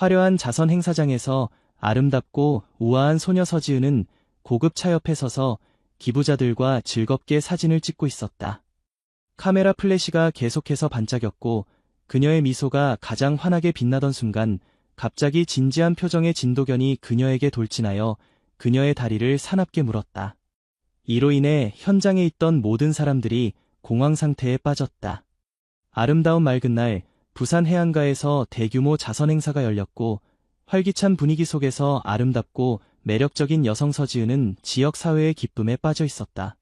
화려한 자선 행사장에서 아름답고 우아한 소녀 서지은은 고급 차 옆에 서서 기부자들과 즐겁게 사진을 찍고 있었다. 카메라 플래시가 계속해서 반짝였고 그녀의 미소가 가장 환하게 빛나던 순간 갑자기 진지한 표정의 진도견이 그녀에게 돌진하여 그녀의 다리를 사납게 물었다. 이로 인해 현장에 있던 모든 사람들이 공황 상태에 빠졌다. 아름다운 맑은 날 부산 해안가에서 대규모 자선 행사가 열렸고 활기찬 분위기 속에서 아름답고 매력적인 여성 서지은은 지역 사회의 기쁨에 빠져 있었다.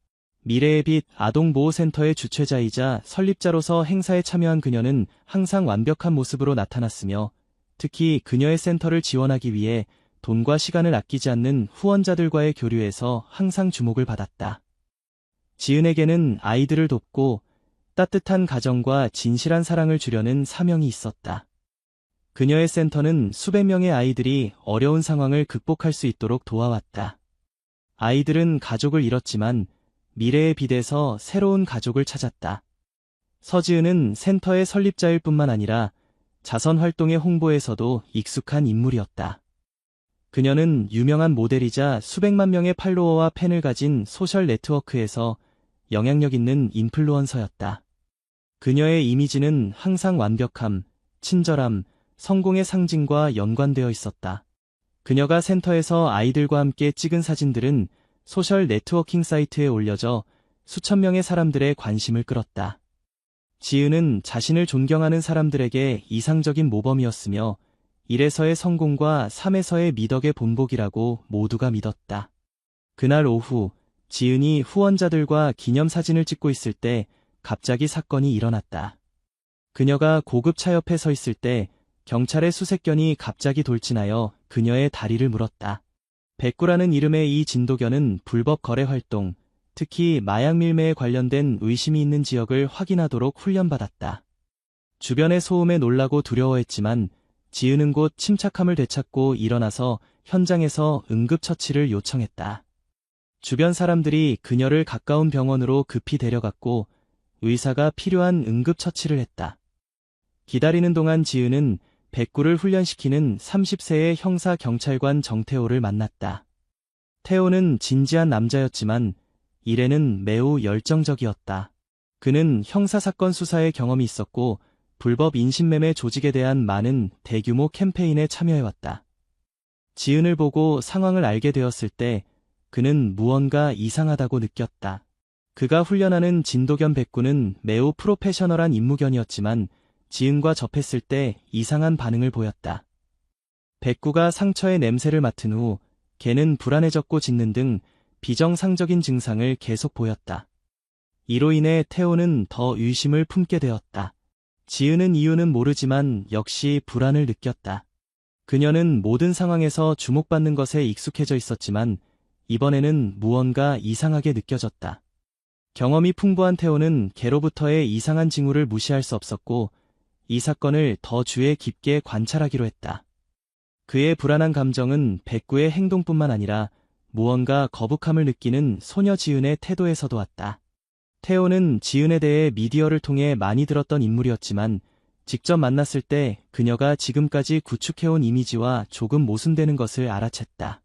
미래의 빛 아동보호센터의 주최자이자 설립자로서 행사에 참여한 그녀는 항상 완벽한 모습으로 나타났으며 특히 그녀의 센터를 지원하기 위해 돈과 시간을 아끼지 않는 후원자들과의 교류에서 항상 주목을 받았다. 지은에게는 아이들을 돕고 따뜻한 가정과 진실한 사랑을 주려는 사명이 있었다. 그녀의 센터는 수백 명의 아이들이 어려운 상황을 극복할 수 있도록 도와왔다. 아이들은 가족을 잃었지만 미래의 빛에서 새로운 가족을 찾았다. 서지은은 센터의 설립자일 뿐만 아니라 자선 활동의 홍보에서도 익숙한 인물이었다. 그녀는 유명한 모델이자 수백만 명의 팔로워와 팬을 가진 소셜 네트워크에서 영향력 있는 인플루언서였다. 그녀의 이미지는 항상 완벽함, 친절함, 성공의 상징과 연관되어 있었다. 그녀가 센터에서 아이들과 함께 찍은 사진들은 소셜 네트워킹 사이트에 올려져 수천 명의 사람들의 관심을 끌었다. 지은은 자신을 존경하는 사람들에게 이상적인 모범이었으며 1에서의 성공과 3에서의 미덕의 본보기라고 모두가 믿었다. 그날 오후 지은이 후원자들과 기념사진을 찍고 있을 때 갑자기 사건이 일어났다. 그녀가 고급 차 옆에 서 있을 때 경찰의 수색견이 갑자기 돌진하여 그녀의 다리를 물었다. 백구라는 이름의 이 진도견은 불법 거래 활동, 특히 마약 밀매에 관련된 의심이 있는 지역을 확인하도록 훈련받았다. 주변의 소음에 놀라고 두려워했지만 지은은 곧 침착함을 되찾고 일어나서 현장에서 응급처치를 요청했다. 주변 사람들이 그녀를 가까운 병원으로 급히 데려갔고 의사가 필요한 응급처치를 했다. 기다리는 동안 지은은 백구를 훈련시키는 30세의 형사경찰관 정태호를 만났다. 태호는 진지한 남자였지만 일에는 매우 열정적이었다. 그는 형사사건 수사에 경험이 있었고 불법 인신매매 조직에 대한 많은 대규모 캠페인에 참여해왔다. 지은을 보고 상황을 알게 되었을 때 그는 무언가 이상하다고 느꼈다. 그가 훈련하는 진도견 백구는 매우 프로페셔널한 임무견이었지만 지은과 접했을 때 이상한 반응을 보였다. 백구가 상처의 냄새를 맡은 후 개는 불안해졌고 짖는 등 비정상적인 증상을 계속 보였다. 이로 인해 태호는 더 의심을 품게 되었다. 지은은 이유는 모르지만 역시 불안을 느꼈다. 그녀는 모든 상황에서 주목받는 것에 익숙해져 있었지만 이번에는 무언가 이상하게 느껴졌다. 경험이 풍부한 태호는 개로부터의 이상한 징후를 무시할 수 없었고 이 사건을 더 주의 깊게 관찰하기로 했다. 그의 불안한 감정은 백구의 행동뿐만 아니라 무언가 거북함을 느끼는 소녀 지은의 태도에서도 왔다. 태호는 지은에 대해 미디어를 통해 많이 들었던 인물이었지만 직접 만났을 때 그녀가 지금까지 구축해온 이미지와 조금 모순되는 것을 알아챘다.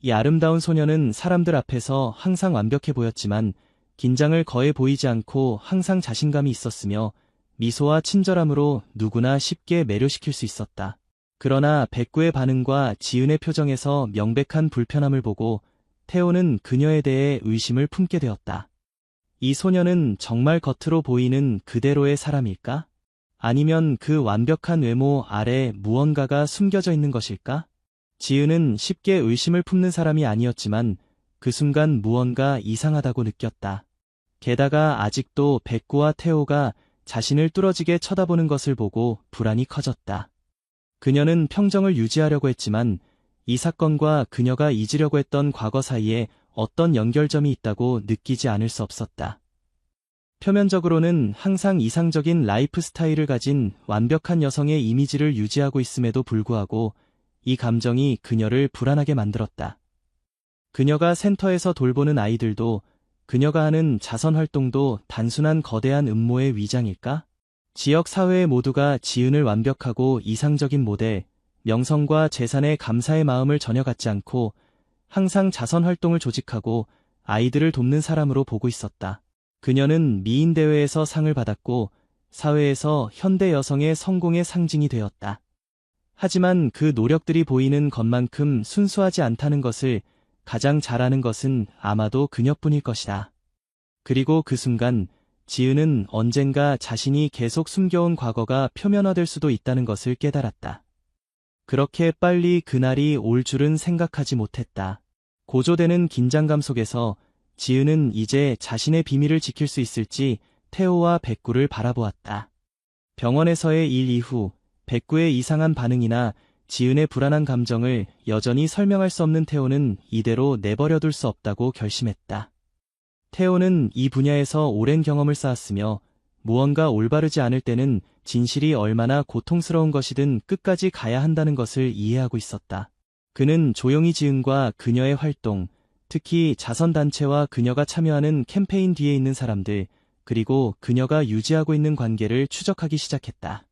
이 아름다운 소녀는 사람들 앞에서 항상 완벽해 보였지만 긴장을 거의 보이지 않고 항상 자신감이 있었으며 미소와 친절함으로 누구나 쉽게 매료시킬 수 있었다. 그러나 백구의 반응과 지은의 표정에서 명백한 불편함을 보고 태호는 그녀에 대해 의심을 품게 되었다. 이 소녀는 정말 겉으로 보이는 그대로의 사람일까? 아니면 그 완벽한 외모 아래 무언가가 숨겨져 있는 것일까? 지은은 쉽게 의심을 품는 사람이 아니었지만 그 순간 무언가 이상하다고 느꼈다. 게다가 아직도 백구와 태호가 자신을 뚫어지게 쳐다보는 것을 보고 불안이 커졌다. 그녀는 평정을 유지하려고 했지만 이 사건과 그녀가 잊으려고 했던 과거 사이에 어떤 연결점이 있다고 느끼지 않을 수 없었다. 표면적으로는 항상 이상적인 라이프 스타일을 가진 완벽한 여성의 이미지를 유지하고 있음에도 불구하고 이 감정이 그녀를 불안하게 만들었다. 그녀가 센터에서 돌보는 아이들도 그녀가 하는 자선 활동도 단순한 거대한 음모의 위장일까? 지역 사회 모두가 지은을 완벽하고 이상적인 모델, 명성과 재산에 감사의 마음을 전혀 갖지 않고 항상 자선 활동을 조직하고 아이들을 돕는 사람으로 보고 있었다. 그녀는 미인 대회에서 상을 받았고 사회에서 현대 여성의 성공의 상징이 되었다. 하지만 그 노력들이 보이는 것만큼 순수하지 않다는 것을 가장 잘 아는 것은 아마도 그녀뿐일 것이다. 그리고 그 순간 지은은 언젠가 자신이 계속 숨겨온 과거가 표면화될 수도 있다는 것을 깨달았다. 그렇게 빨리 그날이 올 줄은 생각하지 못했다. 고조되는 긴장감 속에서 지은은 이제 자신의 비밀을 지킬 수 있을지 태호와 백구를 바라보았다. 병원에서의 일 이후 백구의 이상한 반응이나 지은의 불안한 감정을 여전히 설명할 수 없는 태호는 이대로 내버려둘 수 없다고 결심했다. 태호는 이 분야에서 오랜 경험을 쌓았으며 무언가 올바르지 않을 때는 진실이 얼마나 고통스러운 것이든 끝까지 가야 한다는 것을 이해하고 있었다. 그는 조용히 지은과 그녀의 활동, 특히 자선단체와 그녀가 참여하는 캠페인 뒤에 있는 사람들, 그리고 그녀가 유지하고 있는 관계를 추적하기 시작했다.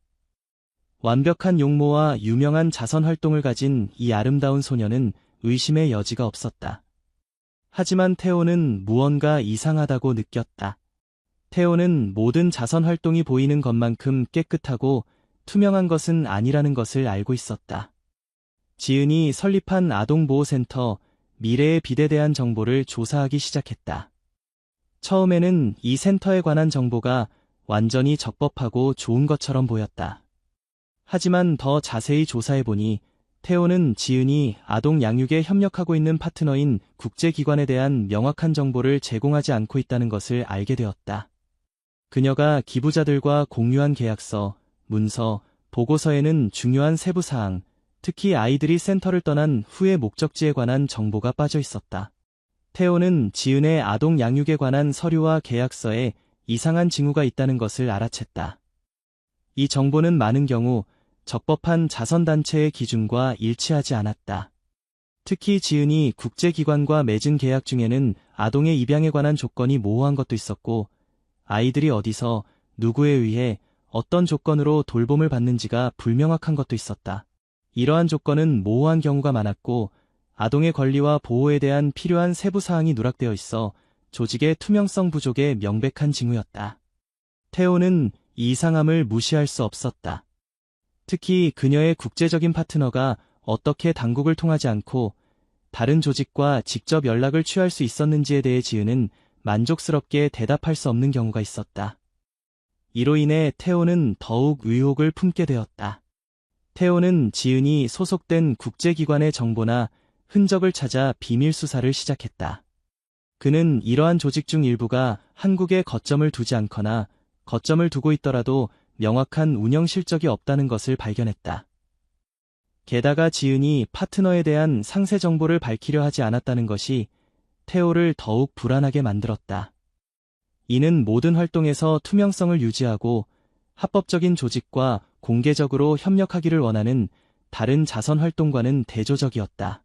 완벽한 용모와 유명한 자선 활동을 가진 이 아름다운 소녀는 의심의 여지가 없었다. 하지만 태호는 무언가 이상하다고 느꼈다. 태호는 모든 자선 활동이 보이는 것만큼 깨끗하고 투명한 것은 아니라는 것을 알고 있었다. 지은이 설립한 아동보호센터 미래의 빛에 대한 정보를 조사하기 시작했다. 처음에는 이 센터에 관한 정보가 완전히 적법하고 좋은 것처럼 보였다. 하지만 더 자세히 조사해보니 태호는 지은이 아동 양육에 협력하고 있는 파트너인 국제기관에 대한 명확한 정보를 제공하지 않고 있다는 것을 알게 되었다. 그녀가 기부자들과 공유한 계약서, 문서, 보고서에는 중요한 세부사항, 특히 아이들이 센터를 떠난 후의 목적지에 관한 정보가 빠져 있었다. 태호는 지은의 아동 양육에 관한 서류와 계약서에 이상한 징후가 있다는 것을 알아챘다. 이 정보는 많은 경우 적법한 자선단체의 기준과 일치하지 않았다. 특히 지은이 국제기관과 맺은 계약 중에는 아동의 입양에 관한 조건이 모호한 것도 있었고, 아이들이 어디서, 누구에 의해, 어떤 조건으로 돌봄을 받는지가 불명확한 것도 있었다. 이러한 조건은 모호한 경우가 많았고, 아동의 권리와 보호에 대한 필요한 세부사항이 누락되어 있어 조직의 투명성 부족의 명백한 징후였다. 태호는 이 이상함을 무시할 수 없었다. 특히 그녀의 국제적인 파트너가 어떻게 당국을 통하지 않고 다른 조직과 직접 연락을 취할 수 있었는지에 대해 지은은 만족스럽게 대답할 수 없는 경우가 있었다. 이로 인해 태호는 더욱 의혹을 품게 되었다. 태호는 지은이 소속된 국제기관의 정보나 흔적을 찾아 비밀 수사를 시작했다. 그는 이러한 조직 중 일부가 한국에 거점을 두지 않거나 거점을 두고 있더라도 명확한 운영 실적이 없다는 것을 발견했다. 게다가 지은이 파트너에 대한 상세 정보를 밝히려 하지 않았다는 것이 태호를 더욱 불안하게 만들었다. 이는 모든 활동에서 투명성을 유지하고 합법적인 조직과 공개적으로 협력하기를 원하는 다른 자선 활동과는 대조적이었다.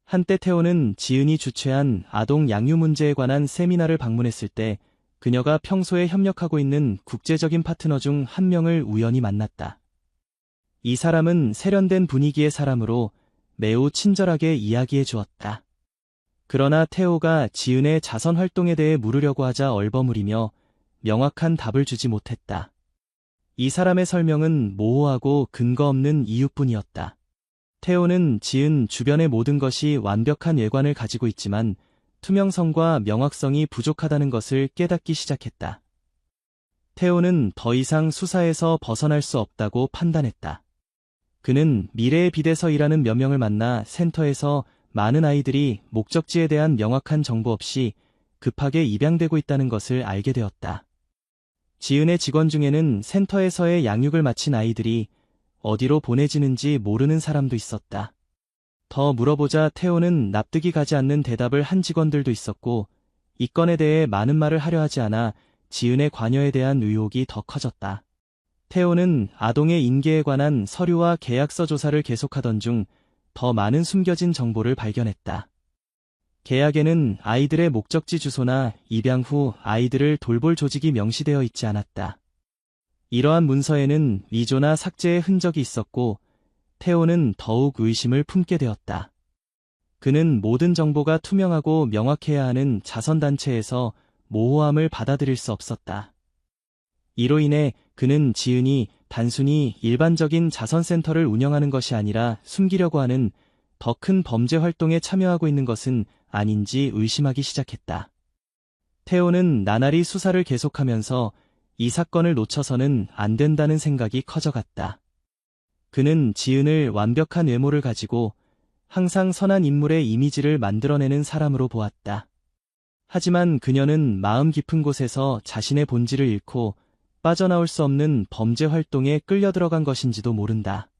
한때 태호는 지은이 주최한 아동 양육 문제에 관한 세미나를 방문했을 때 그녀가 평소에 협력하고 있는 국제적인 파트너 중 한 명을 우연히 만났다. 이 사람은 세련된 분위기의 사람으로 매우 친절하게 이야기해 주었다. 그러나 태호가 지은의 자선 활동에 대해 물으려고 하자 얼버무리며 명확한 답을 주지 못했다. 이 사람의 설명은 모호하고 근거 없는 이유뿐이었다. 태호는 지은 주변의 모든 것이 완벽한 외관을 가지고 있지만 투명성과 명확성이 부족하다는 것을 깨닫기 시작했다. 태호는 더 이상 수사에서 벗어날 수 없다고 판단했다. 그는 미래의 빛에서 일하는 몇 명을 만나 센터에서 많은 아이들이 목적지에 대한 명확한 정보 없이 급하게 입양되고 있다는 것을 알게 되었다. 지은의 직원 중에는 센터에서의 양육을 마친 아이들이 어디로 보내지는지 모르는 사람도 있었다. 더 물어보자 태호는 납득이 가지 않는 대답을 한 직원들도 있었고, 이 건에 대해 많은 말을 하려 하지 않아 지은의 관여에 대한 의혹이 더 커졌다. 태호는 아동의 인계에 관한 서류와 계약서 조사를 계속하던 중 더 많은 숨겨진 정보를 발견했다. 계약에는 아이들의 목적지 주소나 입양 후 아이들을 돌볼 조직이 명시되어 있지 않았다. 이러한 문서에는 위조나 삭제의 흔적이 있었고, 태호는 더욱 의심을 품게 되었다. 그는 모든 정보가 투명하고 명확해야 하는 자선단체에서 모호함을 받아들일 수 없었다. 이로 인해 그는 지은이 단순히 일반적인 자선센터를 운영하는 것이 아니라 숨기려고 하는 더 큰 범죄 활동에 참여하고 있는 것은 아닌지 의심하기 시작했다. 태호는 나날이 수사를 계속하면서 이 사건을 놓쳐서는 안 된다는 생각이 커져갔다. 그는 지은을 완벽한 외모를 가지고 항상 선한 인물의 이미지를 만들어내는 사람으로 보았다. 하지만 그녀는 마음 깊은 곳에서 자신의 본질을 잃고 빠져나올 수 없는 범죄 활동에 끌려 들어간 것인지도 모른다.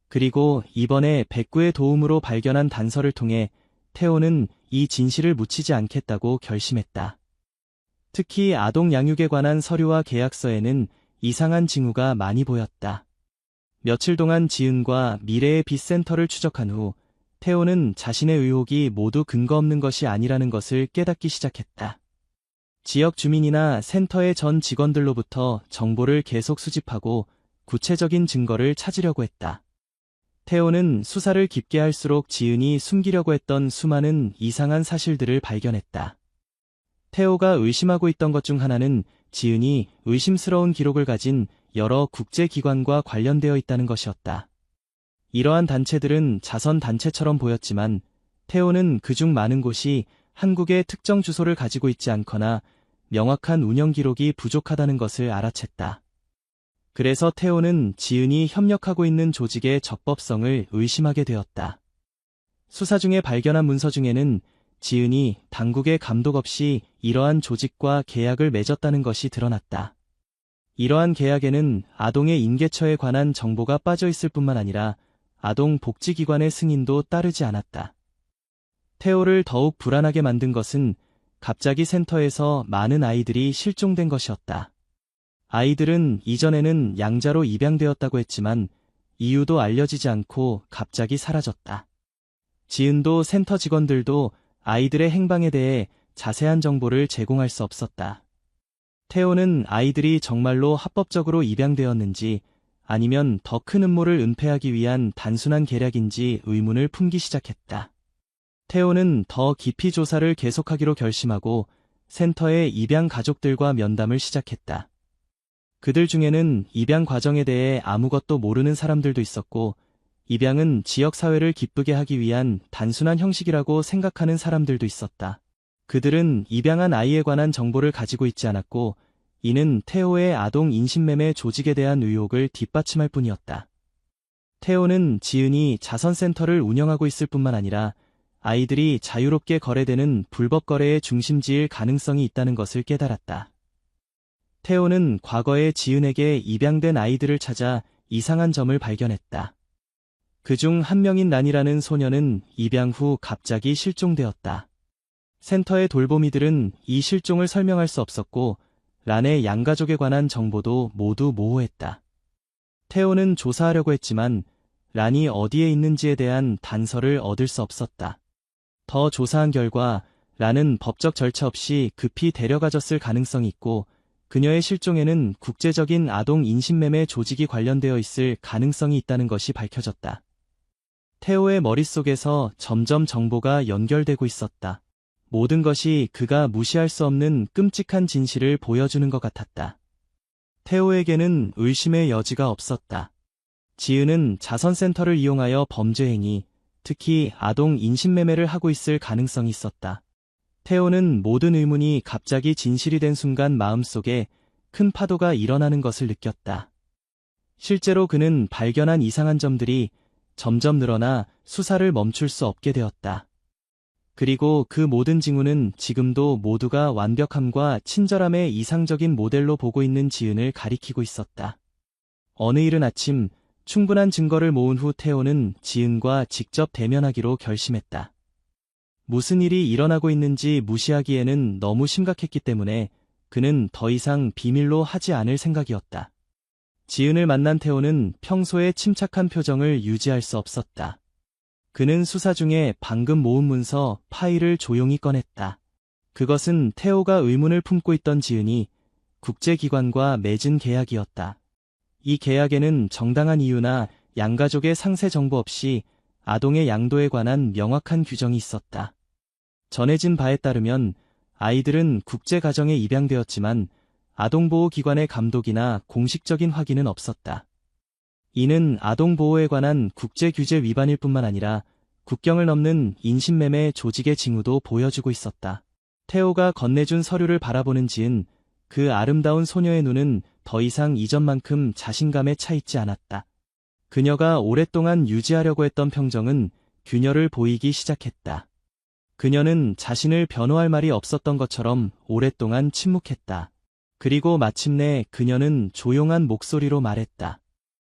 그리고 이번에 백구의 도움으로 발견한 단서를 통해 태호는 이 진실을 묻히지 않겠다고 결심했다. 특히 아동 양육에 관한 서류와 계약서에는 이상한 징후가 많이 보였다. 며칠 동안 지은과 미래의 빛센터를 추적한 후 태호는 자신의 의혹이 모두 근거 없는 것이 아니라는 것을 깨닫기 시작했다. 지역 주민이나 센터의 전 직원들로부터 정보를 계속 수집하고 구체적인 증거를 찾으려고 했다. 태호는 수사를 깊게 할수록 지은이 숨기려고 했던 수많은 이상한 사실들을 발견했다. 태호가 의심하고 있던 것 중 하나는 지은이 의심스러운 기록을 가진 여러 국제기관과 관련되어 있다는 것이었다. 이러한 단체들은 자선단체처럼 보였지만 태호는 그중 많은 곳이 한국의 특정 주소를 가지고 있지 않거나 명확한 운영 기록이 부족하다는 것을 알아챘다. 그래서 태호는 지은이 협력하고 있는 조직의 적법성을 의심하게 되었다. 수사 중에 발견한 문서 중에는 지은이 당국의 감독 없이 이러한 조직과 계약을 맺었다는 것이 드러났다. 이러한 계약에는 아동의 임계처에 관한 정보가 빠져 있을 뿐만 아니라 아동 복지기관의 승인도 따르지 않았다. 태호를 더욱 불안하게 만든 것은 갑자기 센터에서 많은 아이들이 실종된 것이었다. 아이들은 이전에는 양자로 입양되었다고 했지만 이유도 알려지지 않고 갑자기 사라졌다. 지은도 센터 직원들도 아이들의 행방에 대해 자세한 정보를 제공할 수 없었다. 태호는 아이들이 정말로 합법적으로 입양되었는지 아니면 더 큰 음모를 은폐하기 위한 단순한 계략인지 의문을 품기 시작했다. 태호는 더 깊이 조사를 계속하기로 결심하고 센터의 입양 가족들과 면담을 시작했다. 그들 중에는 입양 과정에 대해 아무것도 모르는 사람들도 있었고, 입양은 지역사회를 기쁘게 하기 위한 단순한 형식이라고 생각하는 사람들도 있었다. 그들은 입양한 아이에 관한 정보를 가지고 있지 않았고, 이는 태호의 아동 인신매매 조직에 대한 의혹을 뒷받침할 뿐이었다. 태호는 지은이 자선센터를 운영하고 있을 뿐만 아니라 아이들이 자유롭게 거래되는 불법 거래의 중심지일 가능성이 있다는 것을 깨달았다. 태호는 과거에 지은에게 입양된 아이들을 찾아 이상한 점을 발견했다. 그중 한 명인 란이라는 소녀는 입양 후 갑자기 실종되었다. 센터의 돌보미들은 이 실종을 설명할 수 없었고 란의 양가족에 관한 정보도 모두 모호했다. 태호는 조사하려고 했지만 란이 어디에 있는지에 대한 단서를 얻을 수 없었다. 더 조사한 결과 란은 법적 절차 없이 급히 데려가졌을 가능성이 있고 그녀의 실종에는 국제적인 아동 인신매매 조직이 관련되어 있을 가능성이 있다는 것이 밝혀졌다. 태호의 머릿속에서 점점 정보가 연결되고 있었다. 모든 것이 그가 무시할 수 없는 끔찍한 진실을 보여주는 것 같았다. 태호에게는 의심의 여지가 없었다. 지은은 자선센터를 이용하여 범죄 행위, 특히 아동 인신매매를 하고 있을 가능성이 있었다. 태호는 모든 의문이 갑자기 진실이 된 순간 마음속에 큰 파도가 일어나는 것을 느꼈다. 실제로 그는 발견한 이상한 점들이 점점 늘어나 수사를 멈출 수 없게 되었다. 그리고 그 모든 징후는 지금도 모두가 완벽함과 친절함의 이상적인 모델로 보고 있는 지은을 가리키고 있었다. 어느 이른 아침, 충분한 증거를 모은 후 태호는 지은과 직접 대면하기로 결심했다. 무슨 일이 일어나고 있는지 무시하기에는 너무 심각했기 때문에 그는 더 이상 비밀로 하지 않을 생각이었다. 지은을 만난 태호는 평소의 침착한 표정을 유지할 수 없었다. 그는 수사 중에 방금 모은 문서 파일을 조용히 꺼냈다. 그것은 태호가 의문을 품고 있던 지은이 국제기관과 맺은 계약이었다. 이 계약에는 정당한 이유나 양가족의 상세 정보 없이 아동의 양도에 관한 명확한 규정이 있었다. 전해진 바에 따르면 아이들은 국제가정에 입양되었지만 아동보호기관의 감독이나 공식적인 확인은 없었다. 이는 아동보호에 관한 국제규제 위반일 뿐만 아니라 국경을 넘는 인신매매 조직의 징후도 보여주고 있었다. 태호가 건네준 서류를 바라보는 지은 그 아름다운 소녀의 눈은 더 이상 이전만큼 자신감에 차 있지 않았다. 그녀가 오랫동안 유지하려고 했던 평정은 균열을 보이기 시작했다. 그녀는 자신을 변호할 말이 없었던 것처럼 오랫동안 침묵했다. 그리고 마침내 그녀는 조용한 목소리로 말했다.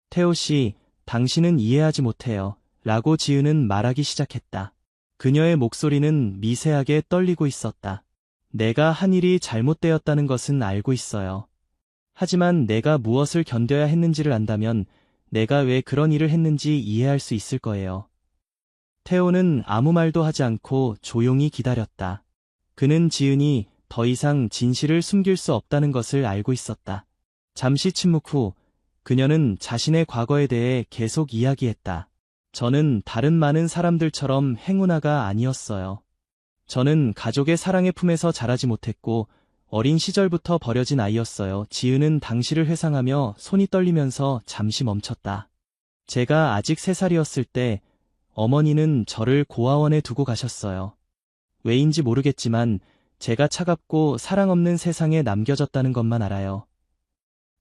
태호 씨, 당신은 이해하지 못해요. 라고 지은은 말하기 시작했다. 그녀의 목소리는 미세하게 떨리고 있었다. 내가 한 일이 잘못되었다는 것은 알고 있어요. 하지만 내가 무엇을 견뎌야 했는지를 안다면 내가 왜 그런 일을 했는지 이해할 수 있을 거예요. 태호는 아무 말도 하지 않고 조용히 기다렸다. 그는 지은이 더 이상 진실을 숨길 수 없다는 것을 알고 있었다. 잠시 침묵 후 그녀는 자신의 과거에 대해 계속 이야기했다. 저는 다른 많은 사람들처럼 행운아가 아니었어요. 저는 가족의 사랑의 품에서 자라지 못했고 어린 시절부터 버려진 아이였어요. 지은은 당시를 회상하며 손이 떨리면서 잠시 멈췄다. 제가 아직 3살이었을 때 어머니는 저를 고아원에 두고 가셨어요. 왜인지 모르겠지만 제가 차갑고 사랑 없는 세상에 남겨졌다는 것만 알아요.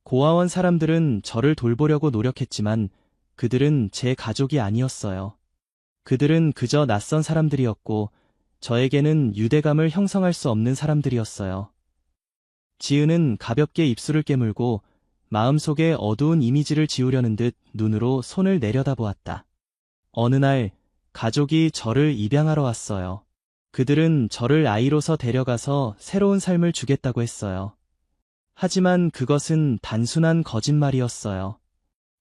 고아원 사람들은 저를 돌보려고 노력했지만 그들은 제 가족이 아니었어요. 그들은 그저 낯선 사람들이었고 저에게는 유대감을 형성할 수 없는 사람들이었어요. 지은은 가볍게 입술을 깨물고 마음속에 어두운 이미지를 지우려는 듯 눈으로 손을 내려다보았다. 어느 날 가족이 저를 입양하러 왔어요. 그들은 저를 아이로서 데려가서 새로운 삶을 주겠다고 했어요. 하지만 그것은 단순한 거짓말이었어요.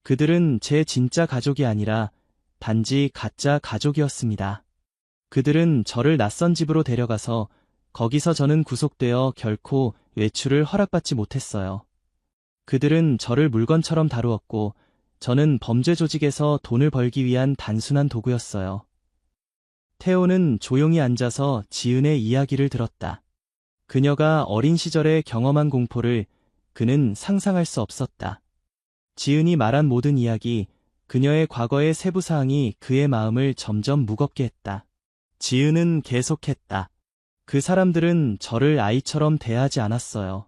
그들은 제 진짜 가족이 아니라 단지 가짜 가족이었습니다. 그들은 저를 낯선 집으로 데려가서 거기서 저는 구속되어 결코 외출을 허락받지 못했어요. 그들은 저를 물건처럼 다루었고 저는 범죄 조직에서 돈을 벌기 위한 단순한 도구였어요. 태호는 조용히 앉아서 지은의 이야기를 들었다. 그녀가 어린 시절에 경험한 공포를 그는 상상할 수 없었다. 지은이 말한 모든 이야기, 그녀의 과거의 세부 사항이 그의 마음을 점점 무겁게 했다. 지은은 계속했다. 그 사람들은 저를 아이처럼 대하지 않았어요.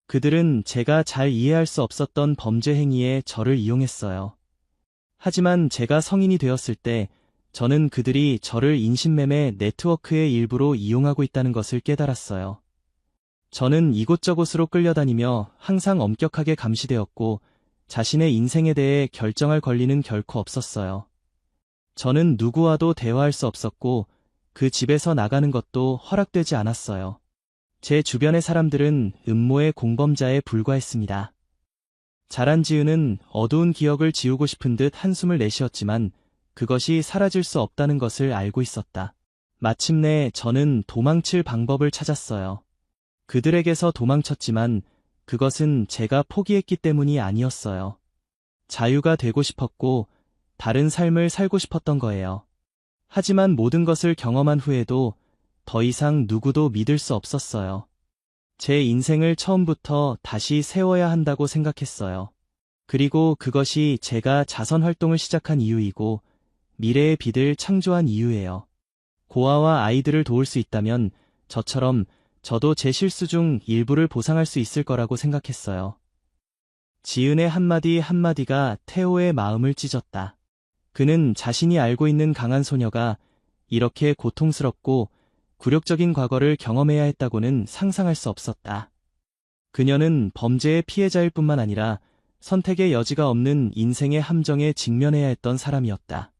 그들은 제가 잘 이해할 수 없었던 범죄 행위에 저를 이용했어요. 하지만 제가 성인이 되었을 때 저는 그들이 저를 인신매매 네트워크의 일부로 이용하고 있다는 것을 깨달았어요. 저는 이곳저곳으로 끌려다니며 항상 엄격하게 감시되었고 자신의 인생에 대해 결정할 권리는 결코 없었어요. 저는 누구와도 대화할 수 없었고 그 집에서 나가는 것도 허락되지 않았어요. 제 주변의 사람들은 음모의 공범자에 불과했습니다. 자란 지은은 어두운 기억을 지우고 싶은 듯 한숨을 내쉬었지만 그것이 사라질 수 없다는 것을 알고 있었다. 마침내 저는 도망칠 방법을 찾았어요. 그들에게서 도망쳤지만 그것은 제가 포기했기 때문이 아니었어요. 자유가 되고 싶었고 다른 삶을 살고 싶었던 거예요. 하지만 모든 것을 경험한 후에도 더 이상 누구도 믿을 수 없었어요. 제 인생을 처음부터 다시 세워야 한다고 생각했어요. 그리고 그것이 제가 자선 활동을 시작한 이유이고 미래의 빛을 창조한 이유예요. 고아와 아이들을 도울 수 있다면 저처럼 저도 제 실수 중 일부를 보상할 수 있을 거라고 생각했어요. 지은의 한마디 한마디가 태호의 마음을 찢었다. 그는 자신이 알고 있는 강한 소녀가 이렇게 고통스럽고 굴욕적인 과거를 경험해야 했다고는 상상할 수 없었다. 그녀는 범죄의 피해자일 뿐만 아니라 선택의 여지가 없는 인생의 함정에 직면해야 했던 사람이었다.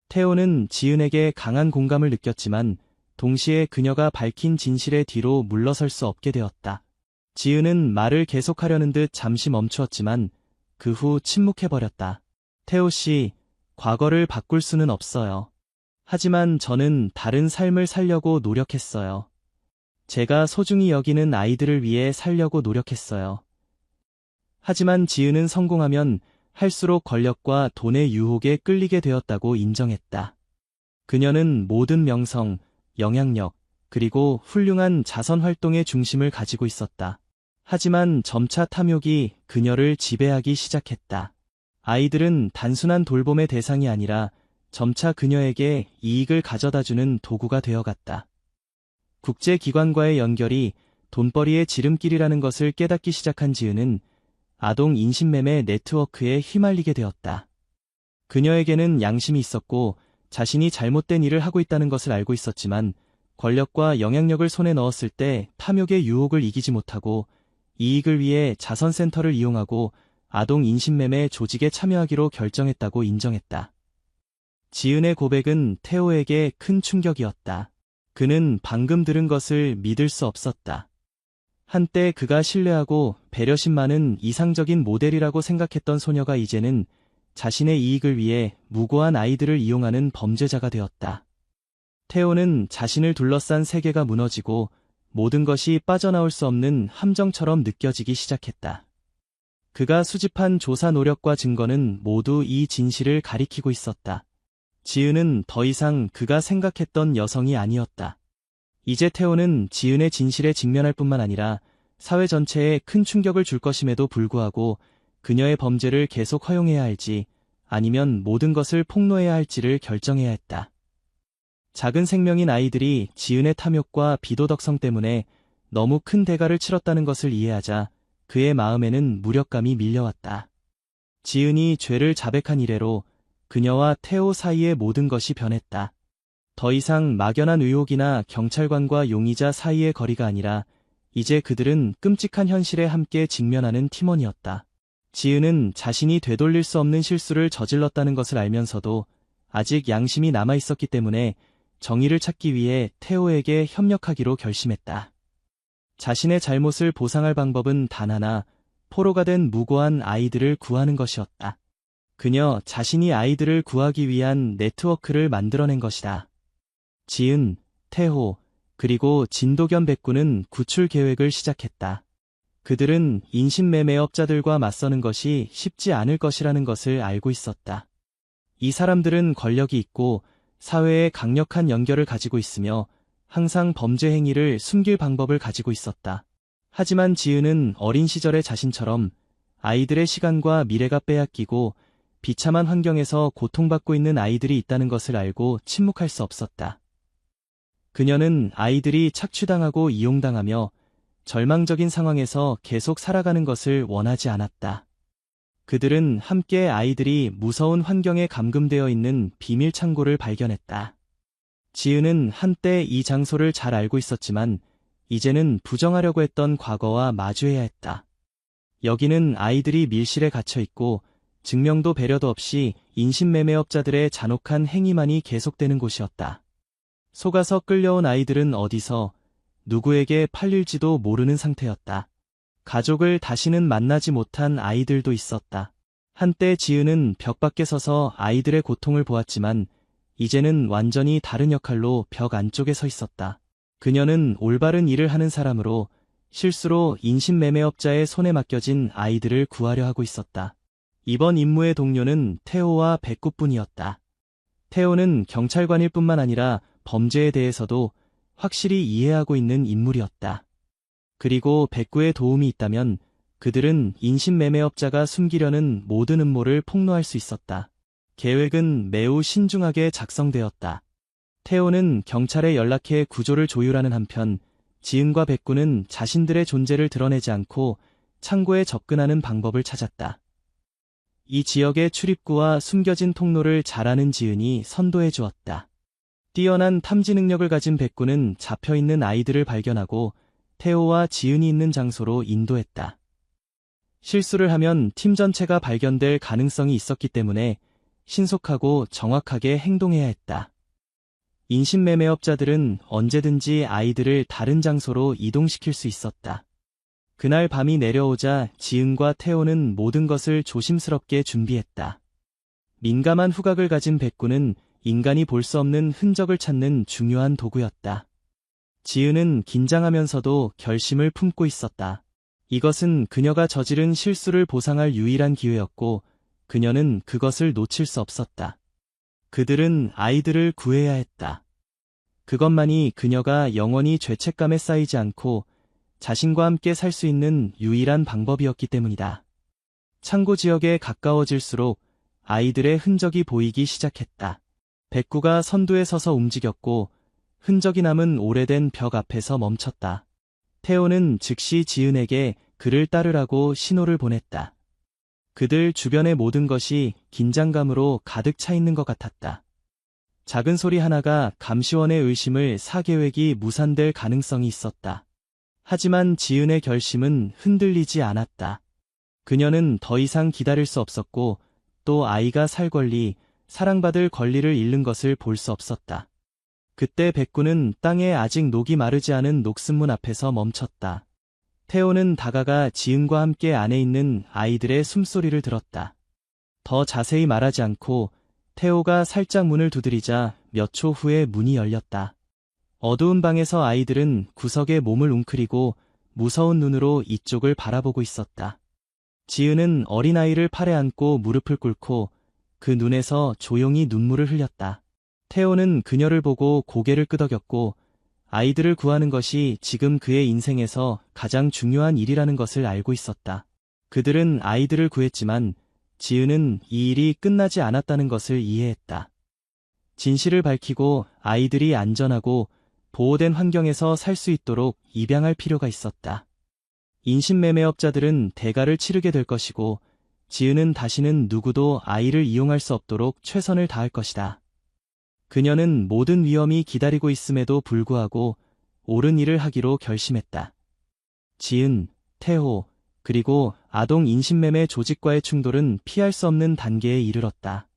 태호는 지은에게 강한 공감을 느꼈지만 동시에 그녀가 밝힌 진실의 뒤로 물러설 수 없게 되었다. 지은은 말을 계속하려는 듯 잠시 멈추었지만 그 후 침묵해버렸다. 태호 씨, 과거를 바꿀 수는 없어요. 하지만 저는 다른 삶을 살려고 노력했어요. 제가 소중히 여기는 아이들을 위해 살려고 노력했어요. 하지만 지은은 성공하면 할수록 권력과 돈의 유혹에 끌리게 되었다고 인정했다. 그녀는 모든 명성, 영향력, 그리고 훌륭한 자선 활동의 중심을 가지고 있었다. 하지만 점차 탐욕이 그녀를 지배하기 시작했다. 아이들은 단순한 돌봄의 대상이 아니라 점차 그녀에게 이익을 가져다주는 도구가 되어갔다. 국제기관과의 연결이 돈벌이의 지름길이라는 것을 깨닫기 시작한 지은은 아동 인신매매 네트워크에 휘말리게 되었다. 그녀에게는 양심이 있었고 자신이 잘못된 일을 하고 있다는 것을 알고 있었지만 권력과 영향력을 손에 넣었을 때 탐욕의 유혹을 이기지 못하고 이익을 위해 자선센터를 이용하고 아동 인신매매 조직에 참여하기로 결정했다고 인정했다. 지은의 고백은 테오에게 큰 충격이었다. 그는 방금 들은 것을 믿을 수 없었다. 한때 그가 신뢰하고 배려심 많은 이상적인 모델이라고 생각했던 소녀가 이제는 자신의 이익을 위해 무고한 아이들을 이용하는 범죄자가 되었다. 테오는 자신을 둘러싼 세계가 무너지고 모든 것이 빠져나올 수 없는 함정처럼 느껴지기 시작했다. 그가 수집한 조사 노력과 증거는 모두 이 진실을 가리키고 있었다. 지은은 더 이상 그가 생각했던 여성이 아니었다. 이제 태호는 지은의 진실에 직면할 뿐만 아니라 사회 전체에 큰 충격을 줄 것임에도 불구하고 그녀의 범죄를 계속 허용해야 할지 아니면 모든 것을 폭로해야 할지를 결정해야 했다. 작은 생명인 아이들이 지은의 탐욕과 비도덕성 때문에 너무 큰 대가를 치렀다는 것을 이해하자 그의 마음에는 무력감이 밀려왔다. 지은이 죄를 자백한 이래로 그녀와 태호 사이의 모든 것이 변했다. 더 이상 막연한 의혹이나 경찰관과 용의자 사이의 거리가 아니라 이제 그들은 끔찍한 현실에 함께 직면하는 팀원이었다. 지은은 자신이 되돌릴 수 없는 실수를 저질렀다는 것을 알면서도 아직 양심이 남아 있었기 때문에 정의를 찾기 위해 태호에게 협력하기로 결심했다. 자신의 잘못을 보상할 방법은 단 하나, 포로가 된 무고한 아이들을 구하는 것이었다. 그녀 자신이 아이들을 구하기 위한 네트워크를 만들어낸 것이다. 지은, 태호, 그리고 진도겸 백구는 구출 계획을 시작했다. 그들은 인신매매업자들과 맞서는 것이 쉽지 않을 것이라는 것을 알고 있었다. 이 사람들은 권력이 있고 사회에 강력한 연결을 가지고 있으며 항상 범죄 행위를 숨길 방법을 가지고 있었다. 하지만 지은은 어린 시절의 자신처럼 아이들의 시간과 미래가 빼앗기고 비참한 환경에서 고통받고 있는 아이들이 있다는 것을 알고 침묵할 수 없었다. 그녀는 아이들이 착취당하고 이용당하며 절망적인 상황에서 계속 살아가는 것을 원하지 않았다. 그들은 함께 아이들이 무서운 환경에 감금되어 있는 비밀 창고를 발견했다. 지은은 한때 이 장소를 잘 알고 있었지만 이제는 부정하려고 했던 과거와 마주해야 했다. 여기는 아이들이 밀실에 갇혀 있고 증명도 배려도 없이 인신매매업자들의 잔혹한 행위만이 계속되는 곳이었다. 속아서 끌려온 아이들은 어디서 누구에게 팔릴지도 모르는 상태였다. 가족을 다시는 만나지 못한 아이들도 있었다. 한때 지은은 벽 밖에 서서 아이들의 고통을 보았지만 이제는 완전히 다른 역할로 벽 안쪽에 서 있었다. 그녀는 올바른 일을 하는 사람으로 실수로 인신매매업자의 손에 맡겨진 아이들을 구하려 하고 있었다. 이번 임무의 동료는 태호와 백구뿐이었다. 태호는 경찰관일 뿐만 아니라 범죄에 대해서도 확실히 이해하고 있는 인물이었다. 그리고 백구의 도움이 있다면 그들은 인신매매업자가 숨기려는 모든 음모를 폭로할 수 있었다. 계획은 매우 신중하게 작성되었다. 태호는 경찰에 연락해 구조를 조율하는 한편 지은과 백구는 자신들의 존재를 드러내지 않고 창고에 접근하는 방법을 찾았다. 이 지역의 출입구와 숨겨진 통로를 잘 아는 지은이 선도해 주었다. 뛰어난 탐지 능력을 가진 백구는 잡혀있는 아이들을 발견하고 태호와 지은이 있는 장소로 인도했다. 실수를 하면 팀 전체가 발견될 가능성이 있었기 때문에 신속하고 정확하게 행동해야 했다. 인신매매업자들은 언제든지 아이들을 다른 장소로 이동시킬 수 있었다. 그날 밤이 내려오자 지은과 태호는 모든 것을 조심스럽게 준비했다. 민감한 후각을 가진 백구는 인간이 볼 수 없는 흔적을 찾는 중요한 도구였다. 지은은 긴장하면서도 결심을 품고 있었다. 이것은 그녀가 저지른 실수를 보상할 유일한 기회였고 그녀는 그것을 놓칠 수 없었다. 그들은 아이들을 구해야 했다. 그것만이 그녀가 영원히 죄책감에 쌓이지 않고 자신과 함께 살 수 있는 유일한 방법이었기 때문이다. 창고 지역에 가까워질수록 아이들의 흔적이 보이기 시작했다. 백구가 선두에 서서 움직였고 흔적이 남은 오래된 벽 앞에서 멈췄다. 태호는 즉시 지은에게 그를 따르라고 신호를 보냈다. 그들 주변의 모든 것이 긴장감으로 가득 차 있는 것 같았다. 작은 소리 하나가 감시원의 의심을 사계획이 무산될 가능성이 있었다. 하지만 지은의 결심은 흔들리지 않았다. 그녀는 더 이상 기다릴 수 없었고 또 아이가 살 권리, 사랑받을 권리를 잃는 것을 볼 수 없었다. 그때 백구는 땅에 아직 녹이 마르지 않은 녹슨문 앞에서 멈췄다. 태호는 다가가 지은과 함께 안에 있는 아이들의 숨소리를 들었다. 더 자세히 말하지 않고 태호가 살짝 문을 두드리자 몇 초 후에 문이 열렸다. 어두운 방에서 아이들은 구석에 몸을 웅크리고 무서운 눈으로 이쪽을 바라보고 있었다. 지은은 어린아이를 팔에 안고 무릎을 꿇고 그 눈에서 조용히 눈물을 흘렸다. 태호는 그녀를 보고 고개를 끄덕였고 아이들을 구하는 것이 지금 그의 인생에서 가장 중요한 일이라는 것을 알고 있었다. 그들은 아이들을 구했지만 지은은 이 일이 끝나지 않았다는 것을 이해했다. 진실을 밝히고 아이들이 안전하고 보호된 환경에서 살 수 있도록 입양할 필요가 있었다. 인신매매업자들은 대가를 치르게 될 것이고 지은은 다시는 누구도 아이를 이용할 수 없도록 최선을 다할 것이다. 그녀는 모든 위험이 기다리고 있음에도 불구하고 옳은 일을 하기로 결심했다. 지은, 태호, 그리고 아동 인신매매 조직과의 충돌은 피할 수 없는 단계에 이르렀다.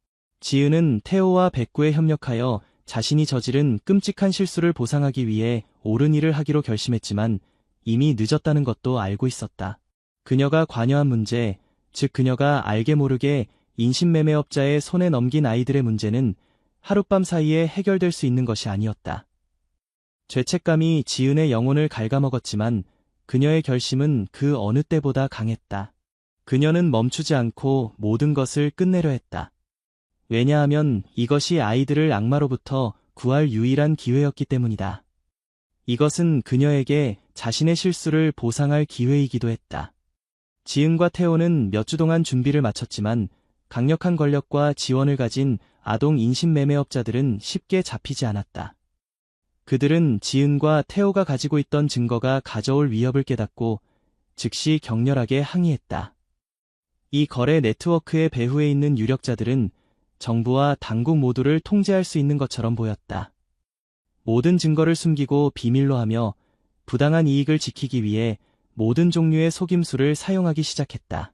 지은은 태호와 백구에 협력하여 자신이 저지른 끔찍한 실수를 보상하기 위해 옳은 일을 하기로 결심했지만 이미 늦었다는 것도 알고 있었다. 그녀가 관여한 문제, 즉 그녀가 알게 모르게 인신매매업자의 손에 넘긴 아이들의 문제는 하룻밤 사이에 해결될 수 있는 것이 아니었다. 죄책감이 지은의 영혼을 갉아먹었지만 그녀의 결심은 그 어느 때보다 강했다. 그녀는 멈추지 않고 모든 것을 끝내려 했다. 왜냐하면 이것이 아이들을 악마로부터 구할 유일한 기회였기 때문이다. 이것은 그녀에게 자신의 실수를 보상할 기회이기도 했다. 지은과 태호는 몇 주 동안 준비를 마쳤지만 강력한 권력과 지원을 가진 아동 인신매매업자들은 쉽게 잡히지 않았다. 그들은 지은과 태호가 가지고 있던 증거가 가져올 위협을 깨닫고 즉시 격렬하게 항의했다. 이 거래 네트워크의 배후에 있는 유력자들은 정부와 당국 모두를 통제할 수 있는 것처럼 보였다. 모든 증거를 숨기고 비밀로 하며 부당한 이익을 지키기 위해 모든 종류의 속임수를 사용하기 시작했다.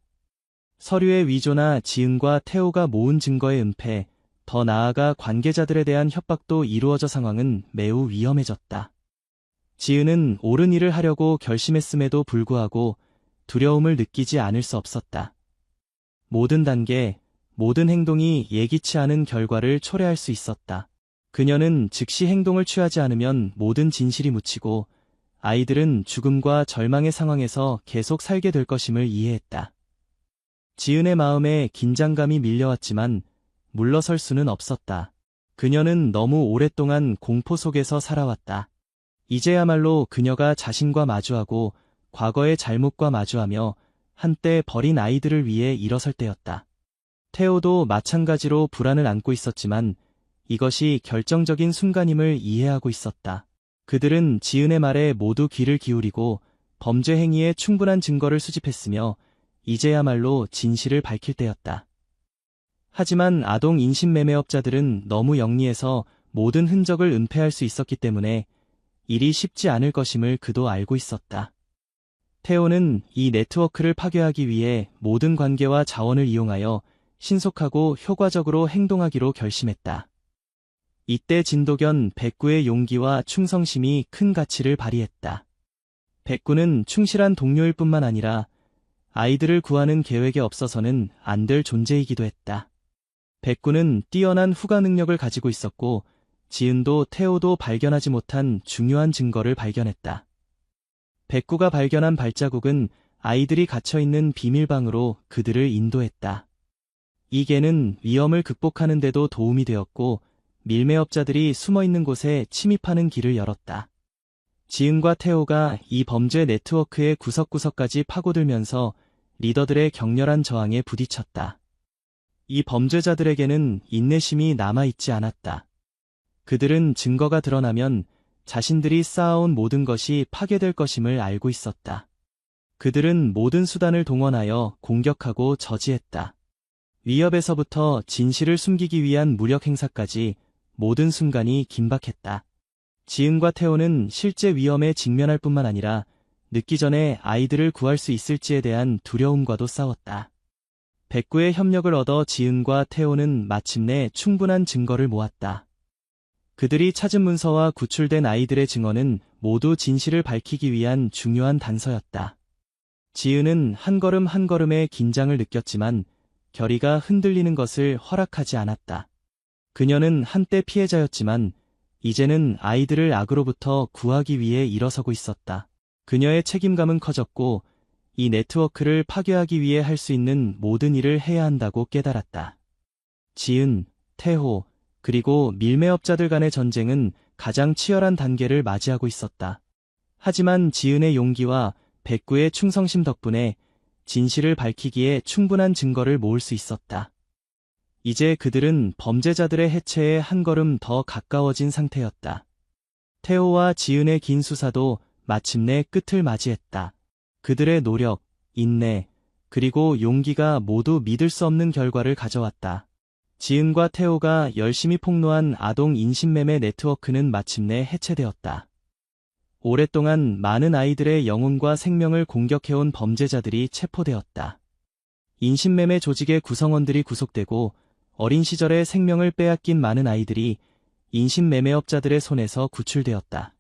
서류의 위조나 지은과 태호가 모은 증거의 은폐, 더 나아가 관계자들에 대한 협박도 이루어져 상황은 매우 위험해졌다. 지은은 옳은 일을 하려고 결심했음에도 불구하고 두려움을 느끼지 않을 수 없었다. 모든 단계, 모든 행동이 예기치 않은 결과를 초래할 수 있었다. 그녀는 즉시 행동을 취하지 않으면 모든 진실이 묻히고 아이들은 죽음과 절망의 상황에서 계속 살게 될 것임을 이해했다. 지은의 마음에 긴장감이 밀려왔지만 물러설 수는 없었다. 그녀는 너무 오랫동안 공포 속에서 살아왔다. 이제야말로 그녀가 자신과 마주하고 과거의 잘못과 마주하며 한때 버린 아이들을 위해 일어설 때였다. 태호도 마찬가지로 불안을 안고 있었지만 이것이 결정적인 순간임을 이해하고 있었다. 그들은 지은의 말에 모두 귀를 기울이고 범죄 행위에 충분한 증거를 수집했으며 이제야말로 진실을 밝힐 때였다. 하지만 아동 인신매매업자들은 너무 영리해서 모든 흔적을 은폐할 수 있었기 때문에 일이 쉽지 않을 것임을 그도 알고 있었다. 태호는 이 네트워크를 파괴하기 위해 모든 관계와 자원을 이용하여 신속하고 효과적으로 행동하기로 결심했다. 이때 진도견 백구의 용기와 충성심이 큰 가치를 발휘했다. 백구는 충실한 동료일 뿐만 아니라 아이들을 구하는 계획에 없어서는 안 될 존재이기도 했다. 백구는 뛰어난 후가 능력을 가지고 있었고 지은도 태호도 발견하지 못한 중요한 증거를 발견했다. 백구가 발견한 발자국은 아이들이 갇혀있는 비밀방으로 그들을 인도했다. 이 개는 위험을 극복하는 데도 도움이 되었고 밀매업자들이 숨어있는 곳에 침입하는 길을 열었다. 지은과 태호가 이 범죄 네트워크의 구석구석까지 파고들면서 리더들의 격렬한 저항에 부딪혔다. 이 범죄자들에게는 인내심이 남아있지 않았다. 그들은 증거가 드러나면 자신들이 쌓아온 모든 것이 파괴될 것임을 알고 있었다. 그들은 모든 수단을 동원하여 공격하고 저지했다. 위협에서부터 진실을 숨기기 위한 무력 행사까지 모든 순간이 긴박했다. 지은과 태호는 실제 위험에 직면할 뿐만 아니라 늦기 전에 아이들을 구할 수 있을지에 대한 두려움과도 싸웠다. 백구의 협력을 얻어 지은과 태호는 마침내 충분한 증거를 모았다. 그들이 찾은 문서와 구출된 아이들의 증언은 모두 진실을 밝히기 위한 중요한 단서였다. 지은은 한 걸음 한 걸음의 긴장을 느꼈지만 결의가 흔들리는 것을 허락하지 않았다. 그녀는 한때 피해자였지만 이제는 아이들을 악으로부터 구하기 위해 일어서고 있었다. 그녀의 책임감은 커졌고 이 네트워크를 파괴하기 위해 할 수 있는 모든 일을 해야 한다고 깨달았다. 지은, 태호, 그리고 밀매업자들 간의 전쟁은 가장 치열한 단계를 맞이하고 있었다. 하지만 지은의 용기와 백구의 충성심 덕분에 진실을 밝히기에 충분한 증거를 모을 수 있었다. 이제 그들은 범죄자들의 해체에 한 걸음 더 가까워진 상태였다. 태호와 지은의 긴 수사도 마침내 끝을 맞이했다. 그들의 노력, 인내, 그리고 용기가 모두 믿을 수 없는 결과를 가져왔다. 지은과 태호가 열심히 폭로한 아동 인신매매 네트워크는 마침내 해체되었다. 오랫동안 많은 아이들의 영혼과 생명을 공격해온 범죄자들이 체포되었다. 인신매매 조직의 구성원들이 구속되고 어린 시절에 생명을 빼앗긴 많은 아이들이 인신매매업자들의 손에서 구출되었다.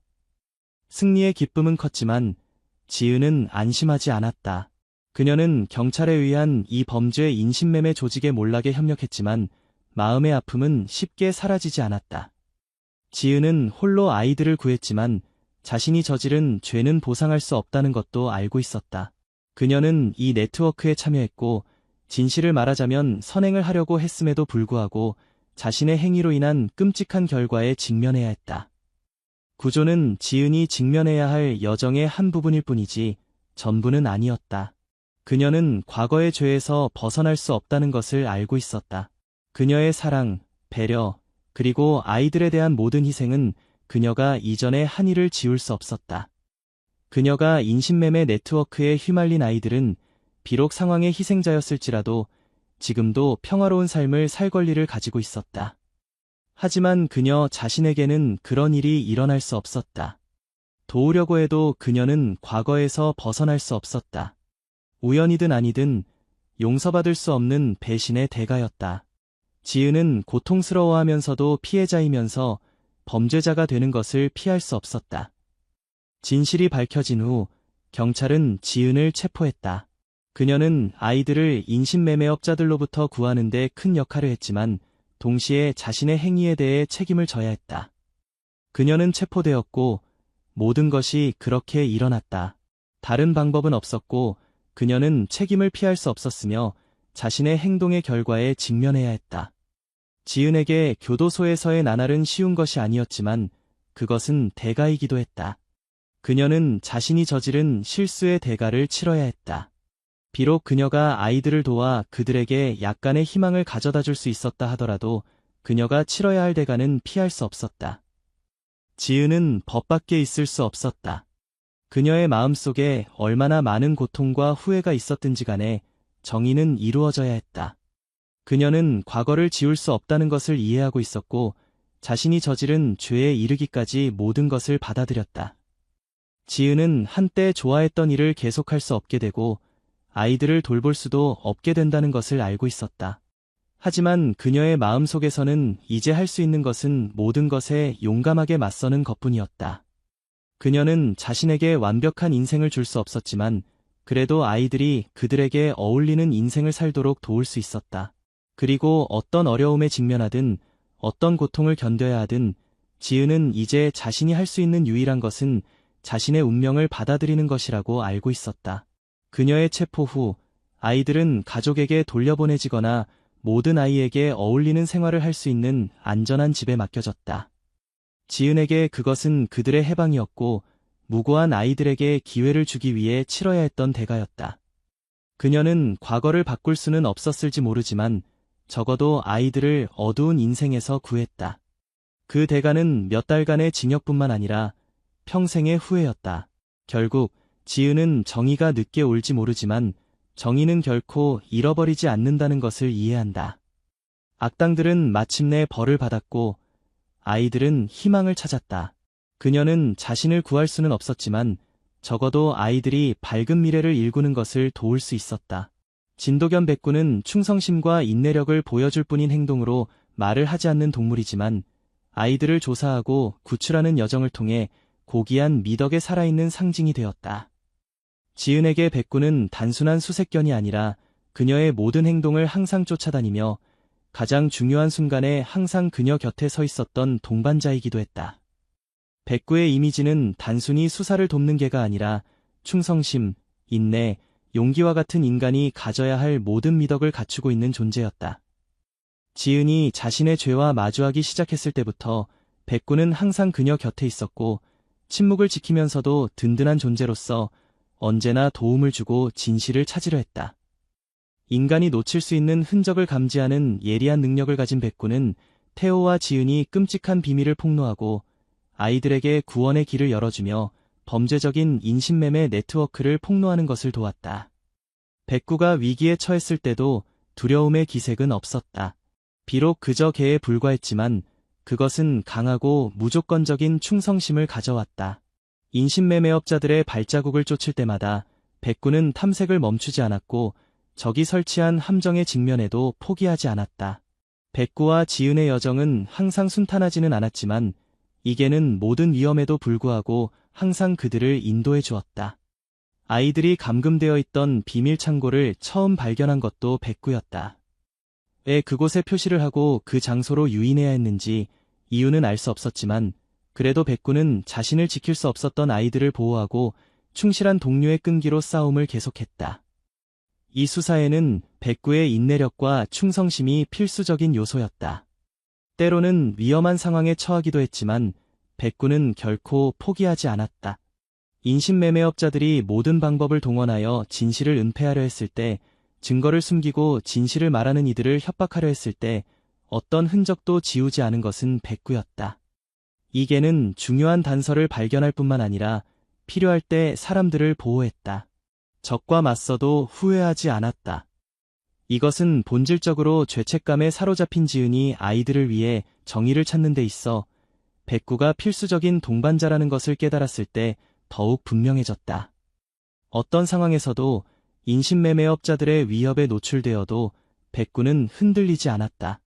승리의 기쁨은 컸지만 지은은 안심하지 않았다. 그녀는 경찰에 의한 이 범죄 인신매매 조직의 몰락에 협력했지만 마음의 아픔은 쉽게 사라지지 않았다. 지은은 홀로 아이들을 구했지만 자신이 저지른 죄는 보상할 수 없다는 것도 알고 있었다. 그녀는 이 네트워크에 참여했고 진실을 말하자면 선행을 하려고 했음에도 불구하고 자신의 행위로 인한 끔찍한 결과에 직면해야 했다. 구조는 지은이 직면해야 할 여정의 한 부분일 뿐이지 전부는 아니었다. 그녀는 과거의 죄에서 벗어날 수 없다는 것을 알고 있었다. 그녀의 사랑, 배려, 그리고 아이들에 대한 모든 희생은 그녀가 이전에 한 일을 지울 수 없었다. 그녀가 인신매매 네트워크에 휘말린 아이들은 비록 상황의 희생자였을지라도 지금도 평화로운 삶을 살 권리를 가지고 있었다. 하지만 그녀 자신에게는 그런 일이 일어날 수 없었다. 도우려고 해도 그녀는 과거에서 벗어날 수 없었다. 우연이든 아니든 용서받을 수 없는 배신의 대가였다. 지은은 고통스러워하면서도 피해자이면서 범죄자가 되는 것을 피할 수 없었다. 진실이 밝혀진 후 경찰은 지은을 체포했다. 그녀는 아이들을 인신매매업자들로부터 구하는 데 큰 역할을 했지만 동시에 자신의 행위에 대해 책임을 져야 했다. 그녀는 체포되었고 모든 것이 그렇게 일어났다. 다른 방법은 없었고 그녀는 책임을 피할 수 없었으며 자신의 행동의 결과에 직면해야 했다. 지은에게 교도소에서의 나날은 쉬운 것이 아니었지만 그것은 대가이기도 했다. 그녀는 자신이 저지른 실수의 대가를 치러야 했다. 비록 그녀가 아이들을 도와 그들에게 약간의 희망을 가져다 줄 수 있었다 하더라도 그녀가 치러야 할 대가는 피할 수 없었다. 지은은 법 밖에 있을 수 없었다. 그녀의 마음속에 얼마나 많은 고통과 후회가 있었든지 간에 정의는 이루어져야 했다. 그녀는 과거를 지울 수 없다는 것을 이해하고 있었고 자신이 저지른 죄에 이르기까지 모든 것을 받아들였다. 지은은 한때 좋아했던 일을 계속할 수 없게 되고 아이들을 돌볼 수도 없게 된다는 것을 알고 있었다. 하지만 그녀의 마음속에서는 이제 할 수 있는 것은 모든 것에 용감하게 맞서는 것뿐이었다. 그녀는 자신에게 완벽한 인생을 줄 수 없었지만 그래도 아이들이 그들에게 어울리는 인생을 살도록 도울 수 있었다. 그리고 어떤 어려움에 직면하든 어떤 고통을 견뎌야 하든 지은은 이제 자신이 할 수 있는 유일한 것은 자신의 운명을 받아들이는 것이라고 알고 있었다. 그녀의 체포 후 아이들은 가족에게 돌려보내지거나 모든 아이에게 어울리는 생활을 할 수 있는 안전한 집에 맡겨졌다. 지은에게 그것은 그들의 해방이었고 무고한 아이들에게 기회를 주기 위해 치러야 했던 대가였다. 그녀는 과거를 바꿀 수는 없었을지 모르지만 적어도 아이들을 어두운 인생에서 구했다. 그 대가는 몇 달간의 징역뿐만 아니라 평생의 후회였다. 결국 지은은 정의가 늦게 올지 모르지만 정의는 결코 잃어버리지 않는다는 것을 이해한다. 악당들은 마침내 벌을 받았고 아이들은 희망을 찾았다. 그녀는 자신을 구할 수는 없었지만 적어도 아이들이 밝은 미래를 일구는 것을 도울 수 있었다. 진도겸 백구는 충성심과 인내력을 보여줄 뿐인 행동으로 말을 하지 않는 동물이지만 아이들을 조사하고 구출하는 여정을 통해 고귀한 미덕에 살아있는 상징이 되었다. 지은에게 백구는 단순한 수색견이 아니라 그녀의 모든 행동을 항상 쫓아다니며 가장 중요한 순간에 항상 그녀 곁에 서 있었던 동반자이기도 했다. 백구의 이미지는 단순히 수사를 돕는 개가 아니라 충성심, 인내, 용기와 같은 인간이 가져야 할 모든 미덕을 갖추고 있는 존재였다. 지은이 자신의 죄와 마주하기 시작했을 때부터 백구는 항상 그녀 곁에 있었고 침묵을 지키면서도 든든한 존재로서 언제나 도움을 주고 진실을 찾으려 했다. 인간이 놓칠 수 있는 흔적을 감지하는 예리한 능력을 가진 백구는 태호와 지은이 끔찍한 비밀을 폭로하고 아이들에게 구원의 길을 열어주며 범죄적인 인신매매 네트워크를 폭로하는 것을 도왔다. 백구가 위기에 처했을 때도 두려움의 기색은 없었다. 비록 그저 개에 불과했지만 그것은 강하고 무조건적인 충성심을 가져왔다. 인신매매업자들의 발자국을 쫓을 때마다 백구는 탐색을 멈추지 않았고 적이 설치한 함정에 직면해도 포기하지 않았다. 백구와 지은의 여정은 항상 순탄하지는 않았지만 이 개는 모든 위험에도 불구하고 항상 그들을 인도해 주었다. 아이들이 감금되어 있던 비밀 창고를 처음 발견한 것도 백구였다. 왜 그곳에 표시를 하고 그 장소로 유인해야 했는지 이유는 알 수 없었지만 그래도 백구는 자신을 지킬 수 없었던 아이들을 보호하고 충실한 동료의 끈기로 싸움을 계속했다. 이 수사에는 백구의 인내력과 충성심이 필수적인 요소였다. 때로는 위험한 상황에 처하기도 했지만 백구는 결코 포기하지 않았다. 인신매매업자들이 모든 방법을 동원하여 진실을 은폐하려 했을 때, 증거를 숨기고 진실을 말하는 이들을 협박하려 했을 때 어떤 흔적도 지우지 않은 것은 백구였다. 이 개는 중요한 단서를 발견할 뿐만 아니라 필요할 때 사람들을 보호했다. 적과 맞서도 후회하지 않았다. 이것은 본질적으로 죄책감에 사로잡힌 지은이 아이들을 위해 정의를 찾는 데 있어 백구가 필수적인 동반자라는 것을 깨달았을 때 더욱 분명해졌다. 어떤 상황에서도 인신매매업자들의 위협에 노출되어도 백구는 흔들리지 않았다.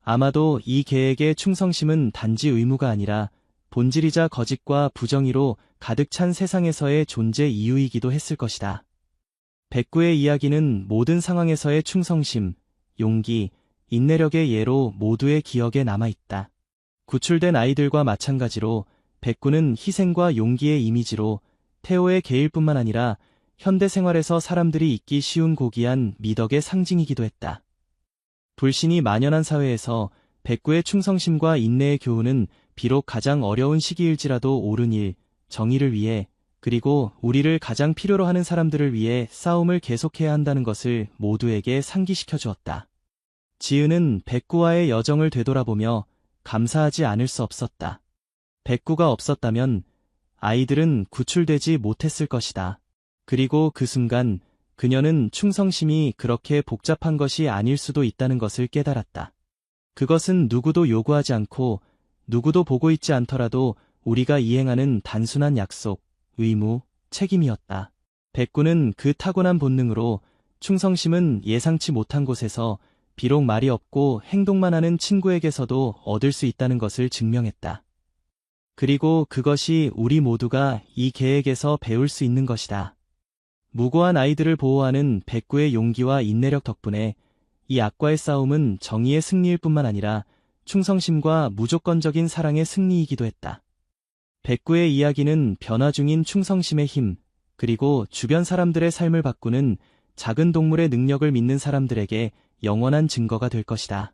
아마도 이 개에게 충성심은 단지 의무가 아니라 본질이자 거짓과 부정의로 가득 찬 세상에서의 존재 이유이기도 했을 것이다. 백구의 이야기는 모든 상황에서의 충성심, 용기, 인내력의 예로 모두의 기억에 남아있다. 구출된 아이들과 마찬가지로 백구는 희생과 용기의 이미지로 태호의 개일뿐만 아니라 현대 생활에서 사람들이 잊기 쉬운 고귀한 미덕의 상징이기도 했다. 불신이 만연한 사회에서 백구의 충성심과 인내의 교훈은 비록 가장 어려운 시기일지라도 옳은 일, 정의를 위해 그리고 우리를 가장 필요로 하는 사람들을 위해 싸움을 계속해야 한다는 것을 모두에게 상기시켜 주었다. 지은은 백구와의 여정을 되돌아보며 감사하지 않을 수 없었다. 백구가 없었다면 아이들은 구출되지 못했을 것이다. 그리고 그 순간 그녀는 충성심이 그렇게 복잡한 것이 아닐 수도 있다는 것을 깨달았다. 그것은 누구도 요구하지 않고 누구도 보고 있지 않더라도 우리가 이행하는 단순한 약속, 의무, 책임이었다. 백구는 그 타고난 본능으로 충성심은 예상치 못한 곳에서 비록 말이 없고 행동만 하는 친구에게서도 얻을 수 있다는 것을 증명했다. 그리고 그것이 우리 모두가 이 개에게서 배울 수 있는 것이다. 무고한 아이들을 보호하는 백구의 용기와 인내력 덕분에 이 악과의 싸움은 정의의 승리일 뿐만 아니라 충성심과 무조건적인 사랑의 승리이기도 했다. 백구의 이야기는 변화 중인 충성심의 힘, 그리고 주변 사람들의 삶을 바꾸는 작은 동물의 능력을 믿는 사람들에게 영원한 증거가 될 것이다.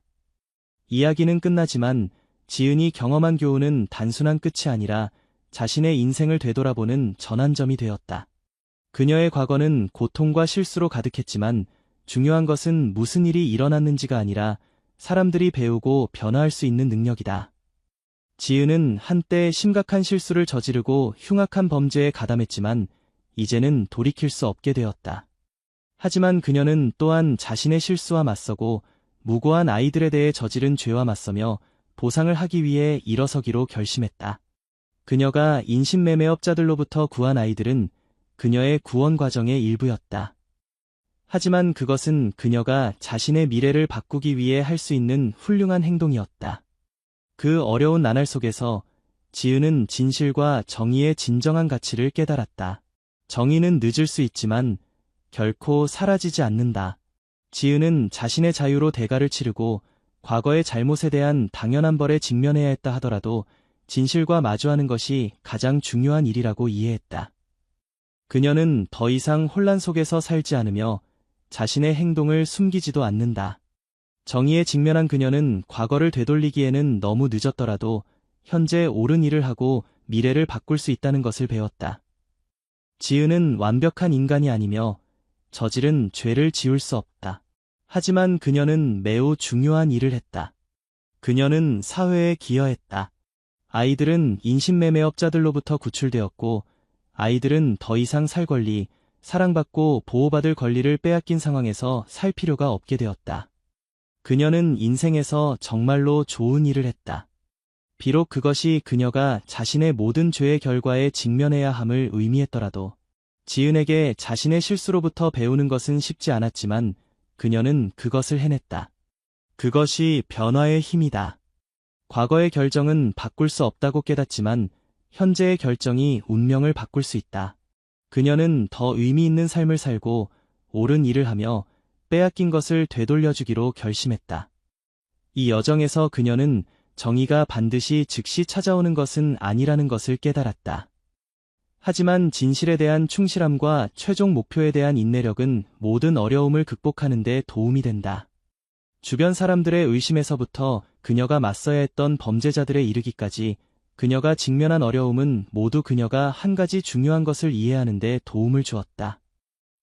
이야기는 끝나지만 지은이 경험한 교훈은 단순한 끝이 아니라 자신의 인생을 되돌아보는 전환점이 되었다. 그녀의 과거는 고통과 실수로 가득했지만 중요한 것은 무슨 일이 일어났는지가 아니라 사람들이 배우고 변화할 수 있는 능력이다. 지은은 한때 심각한 실수를 저지르고 흉악한 범죄에 가담했지만 이제는 돌이킬 수 없게 되었다. 하지만 그녀는 또한 자신의 실수와 맞서고 무고한 아이들에 대해 저지른 죄와 맞서며 보상을 하기 위해 일어서기로 결심했다. 그녀가 인신매매업자들로부터 구한 아이들은 그녀의 구원 과정의 일부였다. 하지만 그것은 그녀가 자신의 미래를 바꾸기 위해 할 수 있는 훌륭한 행동이었다. 그 어려운 나날 속에서 지은은 진실과 정의의 진정한 가치를 깨달았다. 정의는 늦을 수 있지만 결코 사라지지 않는다. 지은은 자신의 자유로 대가를 치르고 과거의 잘못에 대한 당연한 벌에 직면해야 했다 하더라도 진실과 마주하는 것이 가장 중요한 일이라고 이해했다. 그녀는 더 이상 혼란 속에서 살지 않으며 자신의 행동을 숨기지도 않는다. 정의에 직면한 그녀는 과거를 되돌리기에는 너무 늦었더라도 현재 옳은 일을 하고 미래를 바꿀 수 있다는 것을 배웠다. 지은은 완벽한 인간이 아니며 저지른 죄를 지울 수 없다. 하지만 그녀는 매우 중요한 일을 했다. 그녀는 사회에 기여했다. 아이들은 인신매매업자들로부터 구출되었고 아이들은 더 이상 살 권리, 사랑받고 보호받을 권리를 빼앗긴 상황에서 살 필요가 없게 되었다. 그녀는 인생에서 정말로 좋은 일을 했다. 비록 그것이 그녀가 자신의 모든 죄의 결과에 직면해야 함을 의미했더라도 지은에게 자신의 실수로부터 배우는 것은 쉽지 않았지만 그녀는 그것을 해냈다. 그것이 변화의 힘이다. 과거의 결정은 바꿀 수 없다고 깨닫지만 현재의 결정이 운명을 바꿀 수 있다. 그녀는 더 의미 있는 삶을 살고 옳은 일을 하며 빼앗긴 것을 되돌려주기로 결심했다. 이 여정에서 그녀는 정의가 반드시 즉시 찾아오는 것은 아니라는 것을 깨달았다. 하지만 진실에 대한 충실함과 최종 목표에 대한 인내력은 모든 어려움을 극복하는 데 도움이 된다. 주변 사람들의 의심에서부터 그녀가 맞서야 했던 범죄자들에 이르기까지 그녀가 직면한 어려움은 모두 그녀가 한 가지 중요한 것을 이해하는 데 도움을 주었다.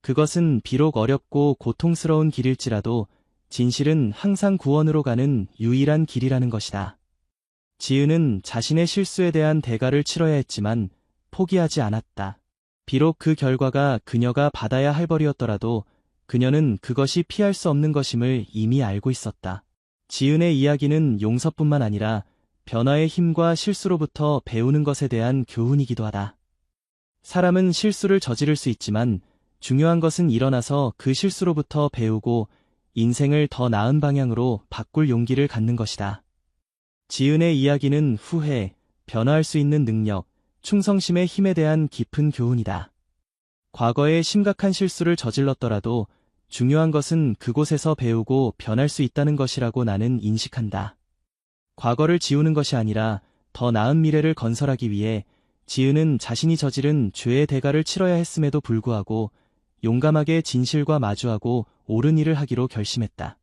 그것은 비록 어렵고 고통스러운 길일지라도 진실은 항상 구원으로 가는 유일한 길이라는 것이다. 지은은 자신의 실수에 대한 대가를 치러야 했지만 포기하지 않았다. 비록 그 결과가 그녀가 받아야 할 벌이었더라도 그녀는 그것이 피할 수 없는 것임을 이미 알고 있었다. 지은의 이야기는 용서뿐만 아니라 변화의 힘과 실수로부터 배우는 것에 대한 교훈이기도 하다. 사람은 실수를 저지를 수 있지만 중요한 것은 일어나서 그 실수로부터 배우고 인생을 더 나은 방향으로 바꿀 용기를 갖는 것이다. 지은의 이야기는 후회, 변화할 수 있는 능력, 충성심의 힘에 대한 깊은 교훈이다. 과거에 심각한 실수를 저질렀더라도 중요한 것은 그곳에서 배우고 변할 수 있다는 것이라고 나는 인식한다. 과거를 지우는 것이 아니라 더 나은 미래를 건설하기 위해 지은은 자신이 저지른 죄의 대가를 치러야 했음에도 불구하고 용감하게 진실과 마주하고 옳은 일을 하기로 결심했다.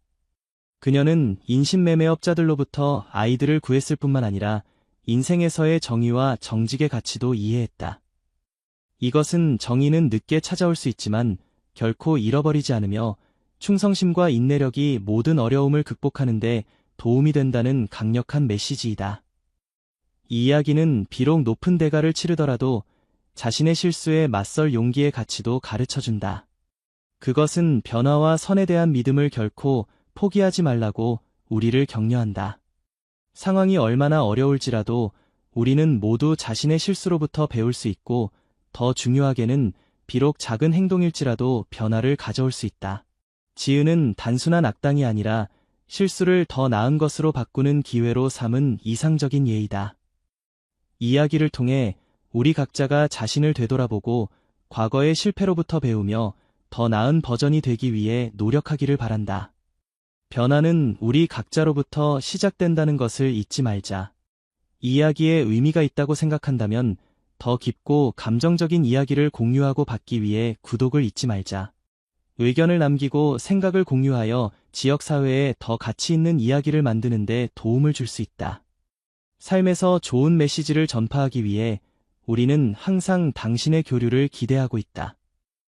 그녀는 인신매매업자들로부터 아이들을 구했을 뿐만 아니라 인생에서의 정의와 정직의 가치도 이해했다. 이것은 정의는 늦게 찾아올 수 있지만 결코 잃어버리지 않으며 충성심과 인내력이 모든 어려움을 극복하는 데 도움이 된다는 강력한 메시지이다. 이 이야기는 비록 높은 대가를 치르더라도 자신의 실수에 맞설 용기의 가치도 가르쳐준다. 그것은 변화와 선에 대한 믿음을 결코 포기하지 말라고 우리를 격려한다. 상황이 얼마나 어려울지라도 우리는 모두 자신의 실수로부터 배울 수 있고 더 중요하게는 비록 작은 행동일지라도 변화를 가져올 수 있다. 지은은 단순한 악당이 아니라 실수를 더 나은 것으로 바꾸는 기회로 삼은 이상적인 예이다. 이야기를 통해 우리 각자가 자신을 되돌아보고 과거의 실패로부터 배우며 더 나은 버전이 되기 위해 노력하기를 바란다. 변화는 우리 각자로부터 시작된다는 것을 잊지 말자. 이야기에 의미가 있다고 생각한다면 더 깊고 감정적인 이야기를 공유하고 받기 위해 구독을 잊지 말자. 의견을 남기고 생각을 공유하여 지역사회에 더 가치 있는 이야기를 만드는 데 도움을 줄 수 있다. 삶에서 좋은 메시지를 전파하기 위해 우리는 항상 당신의 교류를 기대하고 있다.